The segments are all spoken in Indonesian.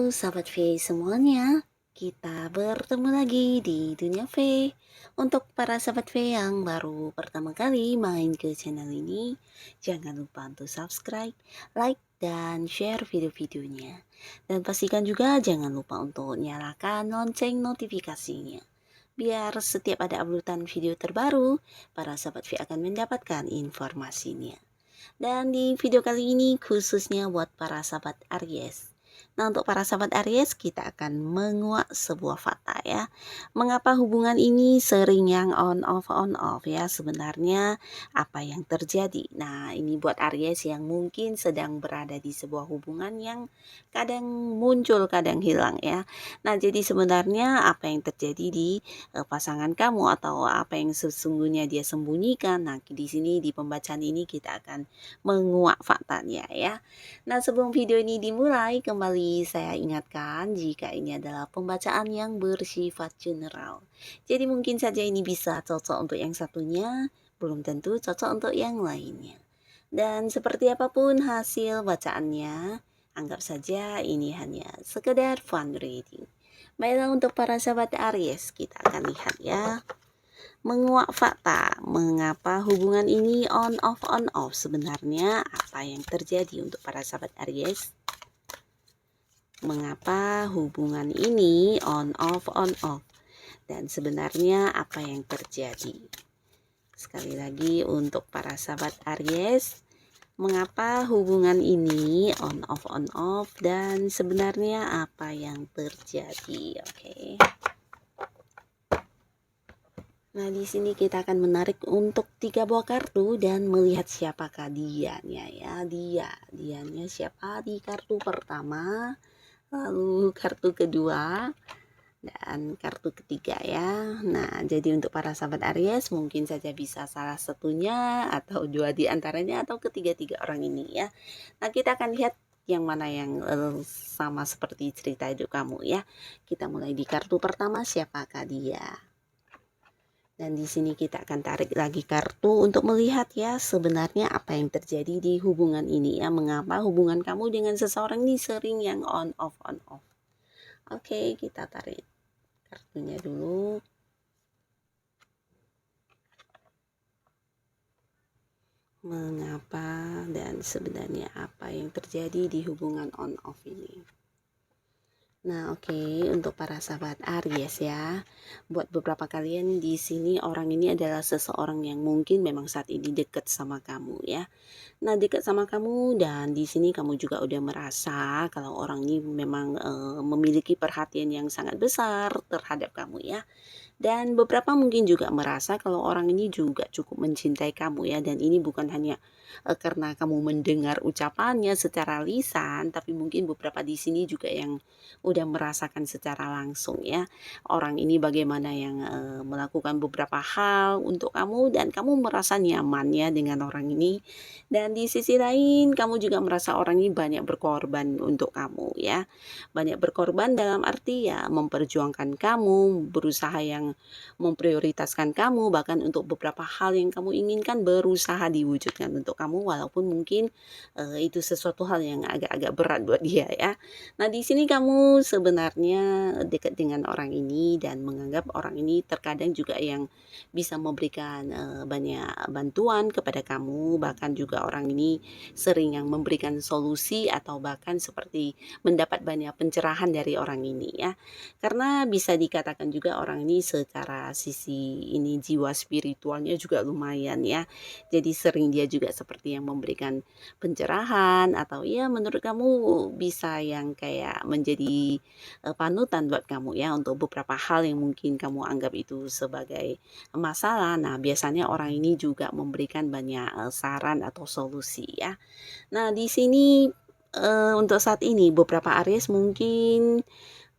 Sahabat V semuanya, kita bertemu lagi di Dunia V. Untuk para sahabat V yang baru pertama kali main ke channel ini, jangan lupa untuk subscribe, like, dan share video-videonya. Dan pastikan juga jangan lupa untuk nyalakan lonceng notifikasinya. Biar setiap ada uploadan video terbaru, para sahabat V akan mendapatkan informasinya. Dan di video kali ini khususnya buat para sahabat Aries. Nah, untuk para sahabat Aries, kita akan menguak sebuah fakta ya. Mengapa hubungan ini sering yang on off ya? Sebenarnya apa yang terjadi? Nah, ini buat Aries yang mungkin sedang berada di sebuah hubungan yang kadang muncul, kadang hilang ya. Nah, jadi sebenarnya apa yang terjadi di pasangan kamu atau apa yang sesungguhnya dia sembunyikan? Nah, di sini di pembacaan ini kita akan menguak faktanya ya. Nah, sebelum video ini dimulai, kembali saya ingatkan jika ini adalah pembacaan yang bersifat general. Jadi mungkin saja ini bisa cocok untuk yang satunya, belum tentu cocok untuk yang lainnya. Dan seperti apapun hasil bacaannya, anggap saja ini hanya sekedar fun reading. Baiklah, untuk para sahabat Aries, kita akan lihat ya. Menguak fakta, mengapa hubungan ini on off. Sebenarnya apa yang terjadi untuk para sahabat Aries? Mengapa hubungan ini on off. Dan sebenarnya apa yang terjadi? Sekali lagi untuk para sahabat Aries, mengapa hubungan ini on off dan sebenarnya apa yang terjadi? Oke. Nah, di sini kita akan menarik untuk 3 buah kartu dan melihat siapakah dianya ya. Dianya siapa di kartu pertama, lalu kartu kedua, dan kartu ketiga ya. Nah, jadi untuk para sahabat Aries mungkin saja bisa salah satunya atau 2 di antaranya atau ketiga-tiga orang ini ya. Nah, kita akan lihat yang mana yang sama seperti cerita hidup kamu ya. Kita mulai di kartu pertama, siapakah dia? Dan di sini kita akan tarik lagi kartu untuk melihat ya sebenarnya apa yang terjadi di hubungan ini ya. Mengapa hubungan kamu dengan seseorang ini sering yang on off. Oke, kita tarik kartunya dulu. Mengapa dan sebenarnya apa yang terjadi di hubungan on off ini. Nah, oke, untuk para sahabat Aries ya. Buat beberapa kalian di sini orang ini adalah seseorang yang mungkin memang saat ini dekat sama kamu ya. Nah, dekat sama kamu dan di sini kamu juga udah merasa kalau orang ini memang memiliki perhatian yang sangat besar terhadap kamu ya. Dan beberapa mungkin juga merasa kalau orang ini juga cukup mencintai kamu ya. Dan ini bukan hanya karena kamu mendengar ucapannya secara lisan, tapi mungkin beberapa di sini juga yang udah merasakan secara langsung ya. Orang ini bagaimana yang melakukan beberapa hal untuk kamu dan kamu merasa nyaman ya dengan orang ini. Dan di sisi lain kamu juga merasa orang ini banyak berkorban untuk kamu ya. Banyak berkorban dalam arti ya memperjuangkan kamu, berusaha yang memprioritaskan kamu, bahkan untuk beberapa hal yang kamu inginkan berusaha diwujudkan untuk kamu walaupun mungkin itu sesuatu hal yang agak-agak berat buat dia ya. Nah, di sini kamu sebenarnya dekat dengan orang ini dan menganggap orang ini terkadang juga yang bisa memberikan banyak bantuan kepada kamu, bahkan juga orang ini sering yang memberikan solusi atau bahkan seperti mendapat banyak pencerahan dari orang ini ya. Karena bisa dikatakan juga orang ini secara sisi ini jiwa spiritualnya juga lumayan ya. Jadi sering dia juga seperti yang memberikan pencerahan atau ya menurut kamu bisa yang kayak menjadi panutan buat kamu ya untuk beberapa hal yang mungkin kamu anggap itu sebagai masalah. Nah, biasanya orang ini juga memberikan banyak saran atau solusi ya. Nah, di sini untuk saat ini beberapa Aries mungkin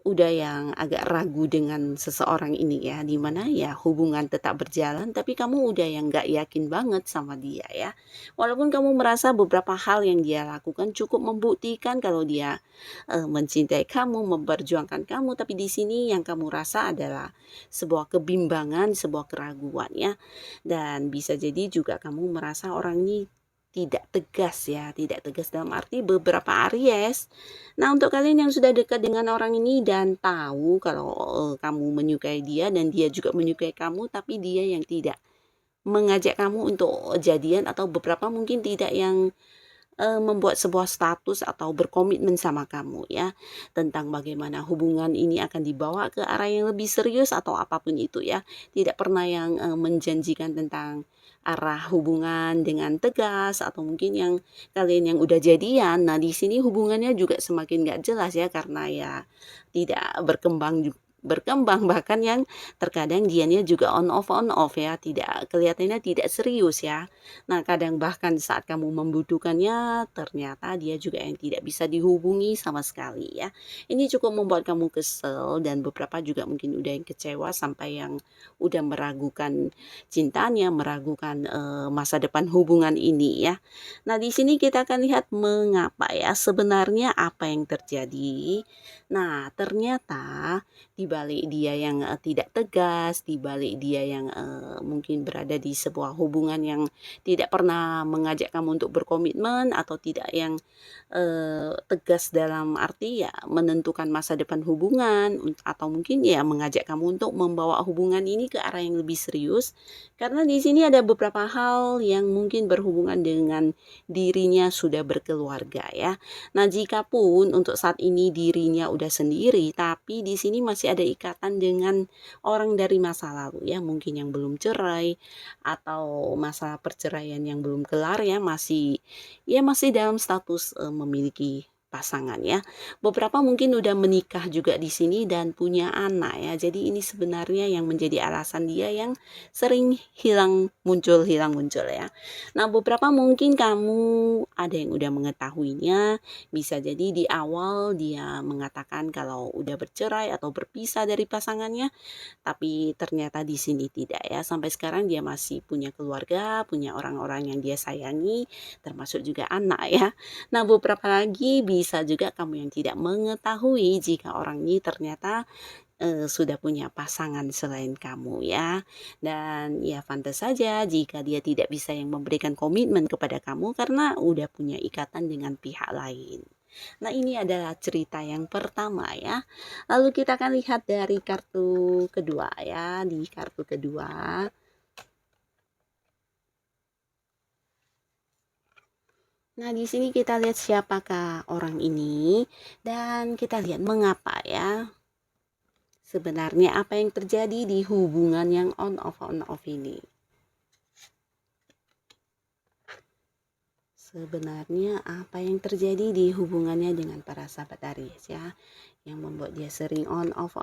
udah yang agak ragu dengan seseorang ini ya, dimana ya hubungan tetap berjalan tapi kamu udah yang gak yakin banget sama dia ya. Walaupun kamu merasa beberapa hal yang dia lakukan cukup membuktikan kalau dia mencintai kamu, memperjuangkan kamu, tapi di sini yang kamu rasa adalah sebuah kebimbangan, sebuah keraguan ya. Dan bisa jadi juga kamu merasa orang ini tidak tegas ya, tidak tegas dalam arti beberapa Aries. Nah, untuk kalian yang sudah dekat dengan orang ini dan tahu kalau kamu menyukai dia dan dia juga menyukai kamu, tapi dia yang tidak mengajak kamu untuk jadian, atau beberapa mungkin tidak yang membuat sebuah status atau berkomitmen sama kamu ya, tentang bagaimana hubungan ini akan dibawa ke arah yang lebih serius atau apapun itu ya. Tidak pernah yang menjanjikan tentang arah hubungan dengan tegas, atau mungkin yang kalian yang udah jadian. Nah, di sini hubungannya juga semakin gak jelas ya, karena ya tidak berkembang, bahkan yang terkadang dianya juga on off ya, tidak kelihatannya tidak serius ya. Nah, kadang bahkan saat kamu membutuhkannya, ternyata dia juga yang tidak bisa dihubungi sama sekali ya. Ini cukup membuat kamu kesel, dan beberapa juga mungkin udah yang kecewa sampai yang udah meragukan cintanya, meragukan masa depan hubungan ini ya. Nah, di sini kita akan lihat mengapa ya, sebenarnya apa yang terjadi. Nah, ternyata di balik dia yang tidak tegas, di balik dia yang mungkin berada di sebuah hubungan yang tidak pernah mengajak kamu untuk berkomitmen, atau tidak yang tegas dalam arti ya menentukan masa depan hubungan, atau mungkin ya mengajak kamu untuk membawa hubungan ini ke arah yang lebih serius, karena di sini ada beberapa hal yang mungkin berhubungan dengan dirinya sudah berkeluarga ya. Nah, jikapun untuk saat ini dirinya udah sendiri, tapi di sini masih ada ikatan dengan orang dari masa lalu ya, mungkin yang belum cerai, atau masalah perceraian yang belum kelar ya, masih dalam status memiliki pasangan ya. Beberapa mungkin udah menikah juga di sini dan punya anak ya. Jadi ini sebenarnya yang menjadi alasan dia yang sering hilang muncul ya. Nah, beberapa mungkin kamu ada yang udah mengetahuinya, bisa jadi di awal dia mengatakan kalau udah bercerai atau berpisah dari pasangannya, tapi ternyata di sini tidak ya. Sampai sekarang dia masih punya keluarga, punya orang-orang yang dia sayangi, termasuk juga anak ya. Nah, beberapa lagi bisa juga kamu yang tidak mengetahui jika orang ini ternyata sudah punya pasangan selain kamu ya. Dan ya pantas saja jika dia tidak bisa yang memberikan komitmen kepada kamu karena udah punya ikatan dengan pihak lain. Nah, ini adalah cerita yang pertama ya. Lalu kita akan lihat dari kartu kedua ya. Di kartu kedua, nah di sini kita lihat siapakah orang ini, dan kita lihat mengapa ya. Sebenarnya apa yang terjadi di hubungan yang on off ini. Sebenarnya apa yang terjadi di hubungannya dengan para sahabat Aries ya, yang membuat dia sering on off.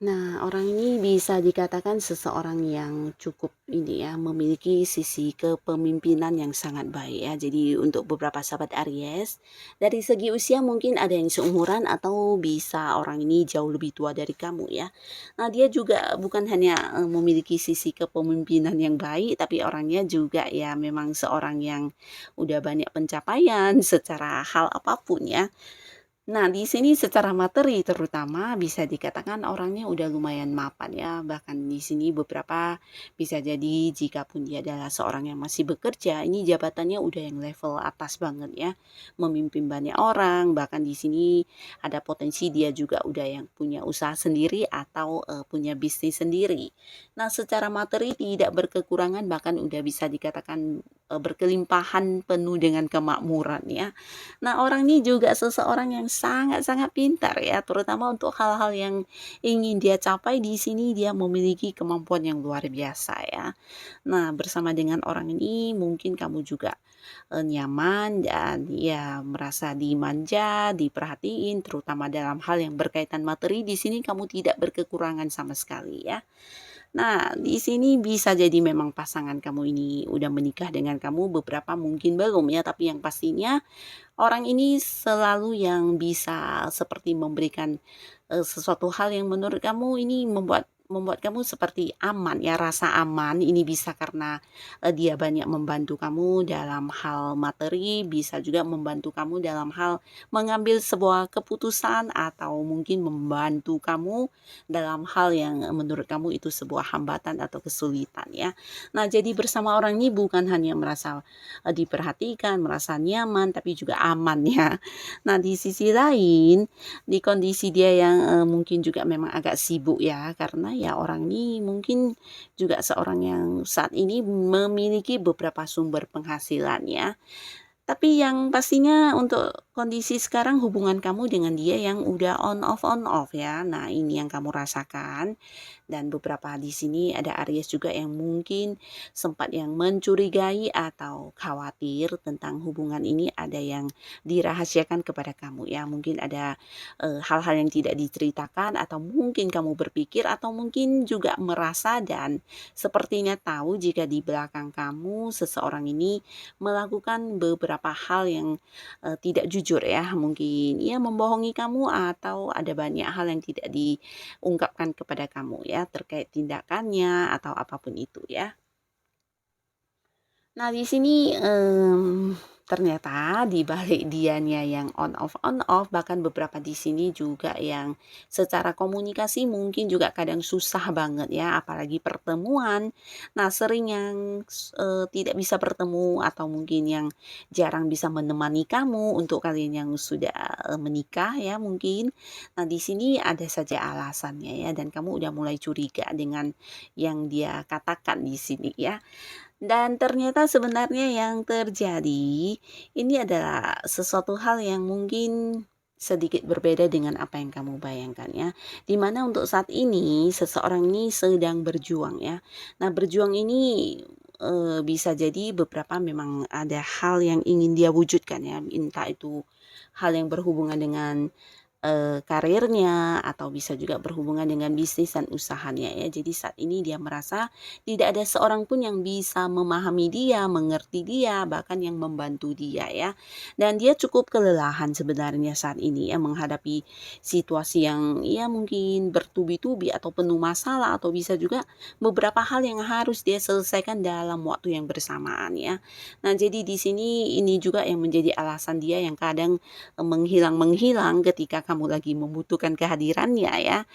Nah, orang ini bisa dikatakan seseorang yang cukup ini ya, memiliki sisi kepemimpinan yang sangat baik ya. Jadi untuk beberapa sahabat Aries, dari segi usia mungkin ada yang seumuran, atau bisa orang ini jauh lebih tua dari kamu ya. Nah, dia juga bukan hanya memiliki sisi kepemimpinan yang baik, tapi orangnya juga ya memang seorang yang udah banyak pencapaian secara hal apapun ya. Nah, di sini secara materi terutama bisa dikatakan orangnya udah lumayan mapan ya. Bahkan di sini beberapa bisa jadi jikapun dia adalah seorang yang masih bekerja, ini jabatannya udah yang level atas banget ya. Memimpin banyak orang, bahkan di sini ada potensi dia juga udah yang punya usaha sendiri atau punya bisnis sendiri. Nah, secara materi tidak berkekurangan, bahkan udah bisa dikatakan berkelimpahan penuh dengan kemakmuran ya. Nah, orang ini juga seseorang yang sangat-sangat pintar ya, terutama untuk hal-hal yang ingin dia capai. Di sini dia memiliki kemampuan yang luar biasa ya. Nah, bersama dengan orang ini mungkin kamu juga nyaman, dan ya merasa dimanja, diperhatiin, terutama dalam hal yang berkaitan materi. Di sini kamu tidak berkekurangan sama sekali ya. Nah, di sini bisa jadi memang pasangan kamu ini udah menikah dengan kamu, beberapa mungkin belum ya, tapi yang pastinya orang ini selalu yang bisa seperti memberikan sesuatu hal yang menurut kamu ini membuat membuat kamu seperti aman ya, rasa aman. Ini bisa karena dia banyak membantu kamu dalam hal materi, bisa juga membantu kamu dalam hal mengambil sebuah keputusan atau mungkin membantu kamu dalam hal yang menurut kamu itu sebuah hambatan atau kesulitan ya. Nah, jadi bersama orang ini bukan hanya merasa diperhatikan, merasa nyaman, tapi juga aman ya. Nah, di sisi lain, di kondisi dia yang mungkin juga memang agak sibuk ya, karena ya orang ini mungkin juga seorang yang saat ini memiliki beberapa sumber penghasilan ya. Tapi yang pastinya untuk kondisi sekarang hubungan kamu dengan dia yang udah on off ya. Nah, ini yang kamu rasakan. Dan beberapa di sini ada Aries juga yang mungkin sempat yang mencurigai atau khawatir tentang hubungan ini, ada yang dirahasiakan kepada kamu ya. Mungkin ada hal-hal yang tidak diceritakan, atau mungkin kamu berpikir atau mungkin juga merasa dan sepertinya tahu jika di belakang kamu seseorang ini melakukan beberapa hal yang tidak jujur ya, mungkin ya membohongi kamu atau ada banyak hal yang tidak diungkapkan kepada kamu ya terkait tindakannya atau apapun itu ya. Nah, di sini ternyata di balik dianya yang on off, bahkan beberapa di sini juga yang secara komunikasi mungkin juga kadang susah banget ya, apalagi pertemuan. Nah, sering yang tidak bisa bertemu atau mungkin yang jarang bisa menemani kamu untuk kalian yang sudah menikah ya mungkin. Nah, di sini ada saja alasannya ya, dan kamu udah mulai curiga dengan yang dia katakan di sini ya. Dan ternyata sebenarnya yang terjadi ini adalah sesuatu hal yang mungkin sedikit berbeda dengan apa yang kamu bayangkan ya. Dimana untuk saat ini seseorang ini sedang berjuang ya. Nah, berjuang ini bisa jadi beberapa memang ada hal yang ingin dia wujudkan ya. Entah itu hal yang berhubungan dengan karirnya atau bisa juga berhubungan dengan bisnis dan usahanya ya. Jadi saat ini dia merasa tidak ada seorang pun yang bisa memahami dia, mengerti dia, bahkan yang membantu dia ya. Dan dia cukup kelelahan sebenarnya saat ini ya menghadapi situasi yang ya mungkin bertubi-tubi atau penuh masalah, atau bisa juga beberapa hal yang harus dia selesaikan dalam waktu yang bersamaan ya. Nah, jadi di sini ini juga yang menjadi alasan dia yang kadang menghilang-menghilang ketika kamu lagi membutuhkan kehadirannya ya.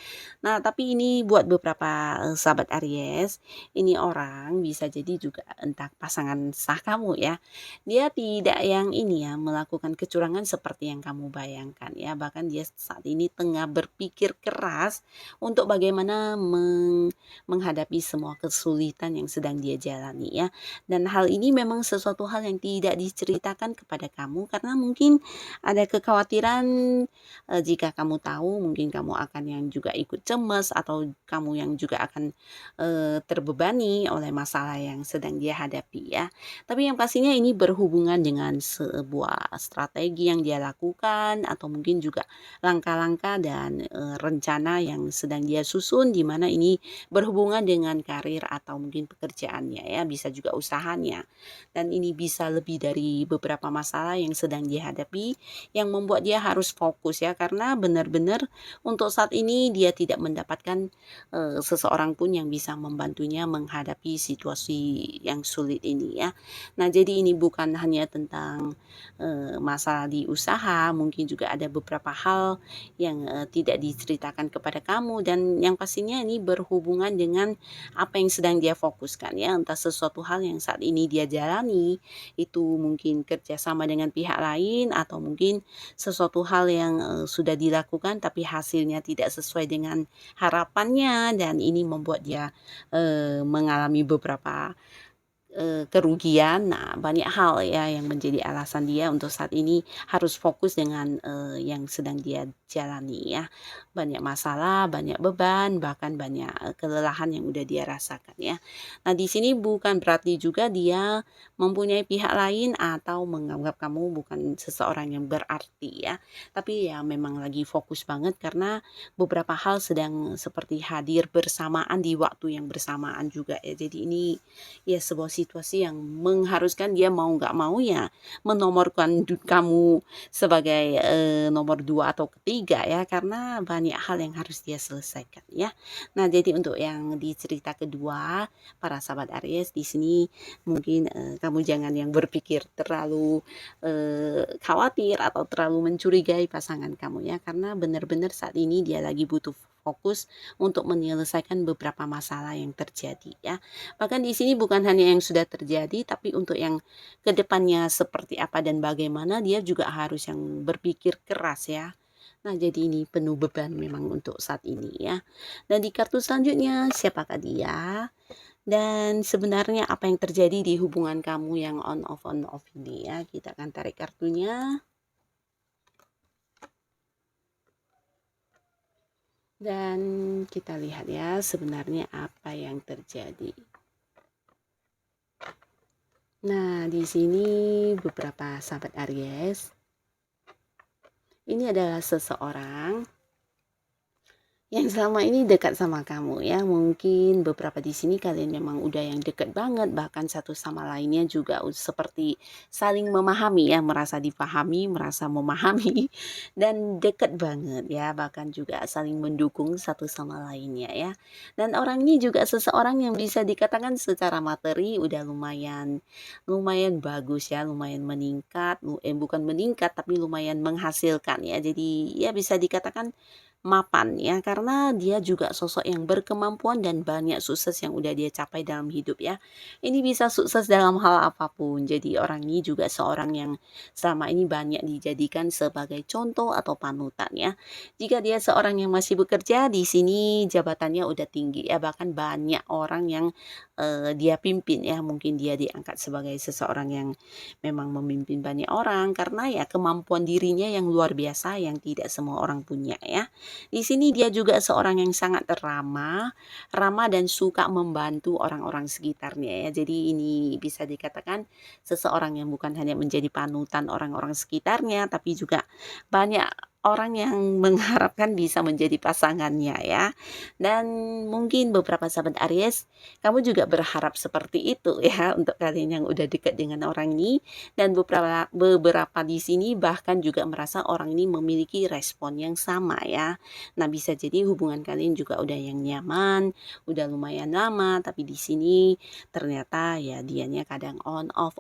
Nah, tapi ini buat beberapa sahabat Aries, ini orang bisa jadi juga entah pasangan sah kamu ya. Dia tidak yang ini ya melakukan kecurangan seperti yang kamu bayangkan ya. Bahkan dia saat ini tengah berpikir keras untuk bagaimana menghadapi semua kesulitan yang sedang dia jalani ya. Dan hal ini memang sesuatu hal yang tidak diceritakan kepada kamu karena mungkin ada kekhawatiran jika kamu tahu mungkin kamu akan yang juga ikut cemas, atau kamu yang juga akan terbebani oleh masalah yang sedang dia hadapi ya. Tapi yang pastinya ini berhubungan dengan sebuah strategi yang dia lakukan, atau mungkin juga langkah-langkah dan rencana yang sedang dia susun, di mana ini berhubungan dengan karir atau mungkin pekerjaannya ya, bisa juga usahanya. Dan ini bisa lebih dari beberapa masalah yang sedang dihadapi yang membuat dia harus fokus ya, karena benar-benar untuk saat ini dia tidak mendapatkan seseorang pun yang bisa membantunya menghadapi situasi yang sulit ini ya. Nah, jadi ini bukan hanya tentang masalah di usaha, mungkin juga ada beberapa hal yang tidak diceritakan kepada kamu, dan yang pastinya ini berhubungan dengan apa yang sedang dia fokuskan ya, entah sesuatu hal yang saat ini dia jalani itu mungkin kerjasama dengan pihak lain, atau mungkin sesuatu hal yang sudah dilakukan tapi hasilnya tidak sesuai dengan harapannya, dan ini membuat dia mengalami beberapa kerugian. Nah, banyak hal ya yang menjadi alasan dia untuk saat ini harus fokus dengan yang sedang dia jalani ya. Banyak masalah, banyak beban, bahkan banyak kelelahan yang udah dia rasakan ya. Nah, di sini bukan berarti juga dia mempunyai pihak lain atau menganggap kamu bukan seseorang yang berarti ya. Tapi ya memang lagi fokus banget karena beberapa hal sedang seperti hadir bersamaan di waktu yang bersamaan juga ya. Jadi ini ya sebuah situasi yang mengharuskan dia mau nggak mau ya menomorkan kamu sebagai nomor 2 atau ketiga ya, karena banyak hal yang harus dia selesaikan ya. Nah, jadi untuk yang di cerita kedua, para sahabat Aries di sini mungkin kamu jangan yang berpikir terlalu khawatir atau terlalu mencurigai pasangan kamu ya, karena benar-benar saat ini dia lagi butuh fokus untuk menyelesaikan beberapa masalah yang terjadi ya. Bahkan di sini bukan hanya yang sudah terjadi, tapi untuk yang kedepannya seperti apa dan bagaimana dia juga harus yang berpikir keras ya. Nah, jadi ini penuh beban memang untuk saat ini ya. Dan di kartu selanjutnya, siapakah dia? Dan sebenarnya apa yang terjadi di hubungan kamu yang on off ini ya. Kita akan tarik kartunya. Dan kita lihat ya sebenarnya apa yang terjadi. Nah, di sini beberapa sahabat Aries. Ini adalah seseorang yang selama ini dekat sama kamu ya. Mungkin beberapa di sini kalian memang udah yang dekat banget, bahkan satu sama lainnya juga seperti saling memahami ya, merasa dipahami, merasa memahami dan dekat banget ya, bahkan juga saling mendukung satu sama lainnya ya. Dan orang ini juga seseorang yang bisa dikatakan secara materi udah lumayan bagus ya, lumayan meningkat, bukan meningkat tapi lumayan menghasilkan ya. Jadi ya bisa dikatakan mapan ya, karena dia juga sosok yang berkemampuan dan banyak sukses yang udah dia capai dalam hidup ya. Ini bisa sukses dalam hal apapun. Jadi orang ini juga seorang yang selama ini banyak dijadikan sebagai contoh atau panutan ya. Jika dia seorang yang masih bekerja, di sini jabatannya udah tinggi ya, bahkan banyak orang yang dia pimpin ya. Mungkin dia diangkat sebagai seseorang yang memang memimpin banyak orang karena ya kemampuan dirinya yang luar biasa yang tidak semua orang punya ya. Di sini dia juga seorang yang sangat ramah dan suka membantu orang-orang sekitarnya ya. Jadi ini bisa dikatakan seseorang yang bukan hanya menjadi panutan orang-orang sekitarnya, tapi juga banyak orang yang mengharapkan bisa menjadi pasangannya ya. Dan mungkin beberapa sahabat Aries, kamu juga berharap seperti itu ya untuk kalian yang udah dekat dengan orang ini. Dan beberapa di sini bahkan juga merasa orang ini memiliki respon yang sama ya. Nah, bisa jadi hubungan kalian juga udah yang nyaman, udah lumayan lama, tapi di sini ternyata ya dianya kadang on off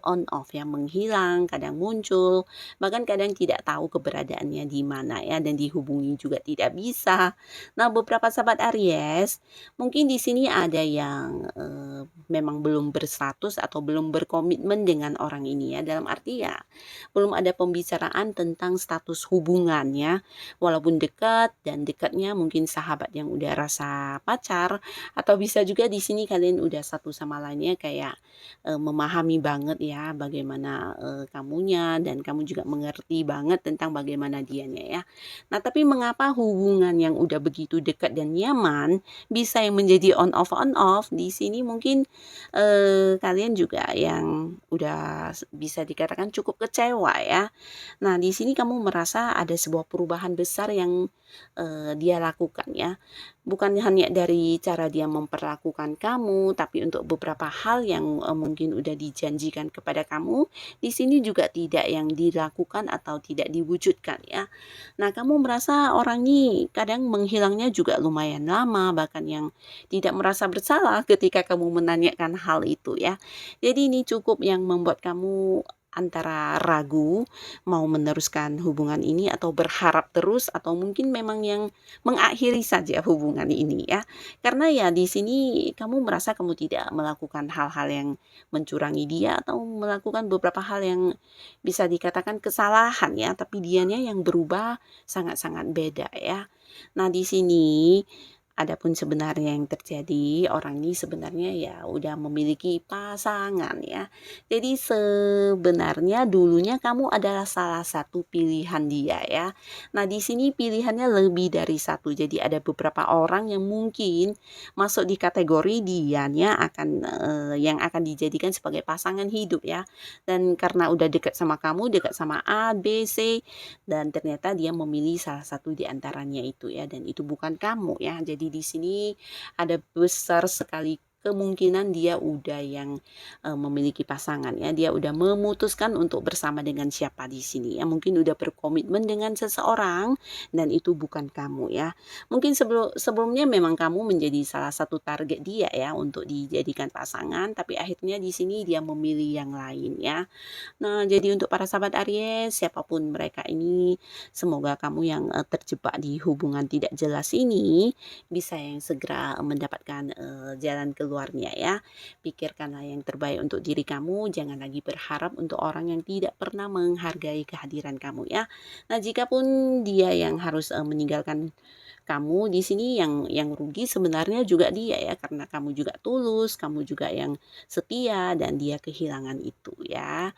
yang menghilang, kadang muncul, bahkan kadang tidak tahu keberadaannya di mana ya, dan dihubungi juga tidak bisa. Nah, beberapa sahabat Aries, mungkin di sini ada yang memang belum berstatus atau belum berkomitmen dengan orang ini ya, dalam arti ya belum ada pembicaraan tentang status hubungannya, walaupun dekat dan dekatnya mungkin sahabat yang udah rasa pacar, atau bisa juga di sini kalian udah satu sama lainnya kayak memahami banget ya bagaimana kamunya, dan kamu juga mengerti banget tentang bagaimana dianya ya. Nah, tapi mengapa hubungan yang udah begitu dekat dan nyaman bisa yang menjadi on off di sini mungkin kalian juga yang udah bisa dikatakan cukup kecewa ya. Nah, di sini kamu merasa ada sebuah perubahan besar yang dia lakukan ya. Bukan hanya dari cara dia memperlakukan kamu, tapi untuk beberapa hal yang mungkin udah dijanjikan kepada kamu, di sini juga tidak yang dilakukan atau tidak diwujudkan ya. Nah, kamu merasa orang ini kadang menghilangnya juga lumayan lama, bahkan yang tidak merasa bersalah ketika kamu menanyakan hal itu ya. Jadi ini cukup yang membuat kamu antara ragu mau meneruskan hubungan ini atau berharap terus, atau mungkin memang yang mengakhiri saja hubungan ini ya. Karena ya di sini kamu merasa kamu tidak melakukan hal-hal yang mencurangi dia atau melakukan beberapa hal yang bisa dikatakan kesalahan ya, tapi dianya yang berubah sangat-sangat beda ya. Nah, di sini adapun sebenarnya yang terjadi, orang ini sebenarnya ya udah memiliki pasangan ya. Jadi sebenarnya dulunya kamu adalah salah satu pilihan dia ya. Nah, di sini pilihannya lebih dari satu. Jadi ada beberapa orang yang mungkin masuk di kategori dianya akan yang akan dijadikan sebagai pasangan hidup ya. Dan karena udah dekat sama kamu, dekat sama A, B, C, dan ternyata dia memilih salah satu di antaranya itu ya, dan itu bukan kamu ya. Jadi di sini ada besar sekali kemungkinan dia udah yang memiliki pasangan ya, dia udah memutuskan untuk bersama dengan siapa di sini ya, mungkin udah berkomitmen dengan seseorang dan itu bukan kamu ya. Mungkin sebelumnya memang kamu menjadi salah satu target dia ya untuk dijadikan pasangan, tapi akhirnya di sini dia memilih yang lain ya. Nah, jadi untuk para sahabat Aries, siapapun mereka ini, semoga kamu yang terjebak di hubungan tidak jelas ini bisa yang segera mendapatkan jalan keluarnya ya. Pikirkanlah yang terbaik untuk diri kamu, jangan lagi berharap untuk orang yang tidak pernah menghargai kehadiran kamu ya. Nah, jikapun dia yang harus meninggalkan kamu di sini, yang rugi sebenarnya juga dia ya, karena kamu juga tulus, kamu juga yang setia dan dia kehilangan itu ya.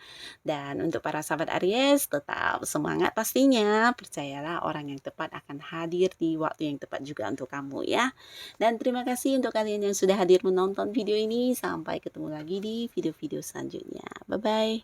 Dan untuk para sahabat Aries, tetap semangat pastinya. Percayalah orang yang tepat akan hadir di waktu yang tepat juga untuk kamu ya. Dan terima kasih untuk kalian yang sudah hadir menonton video ini. Sampai ketemu lagi di video-video selanjutnya. Bye-bye.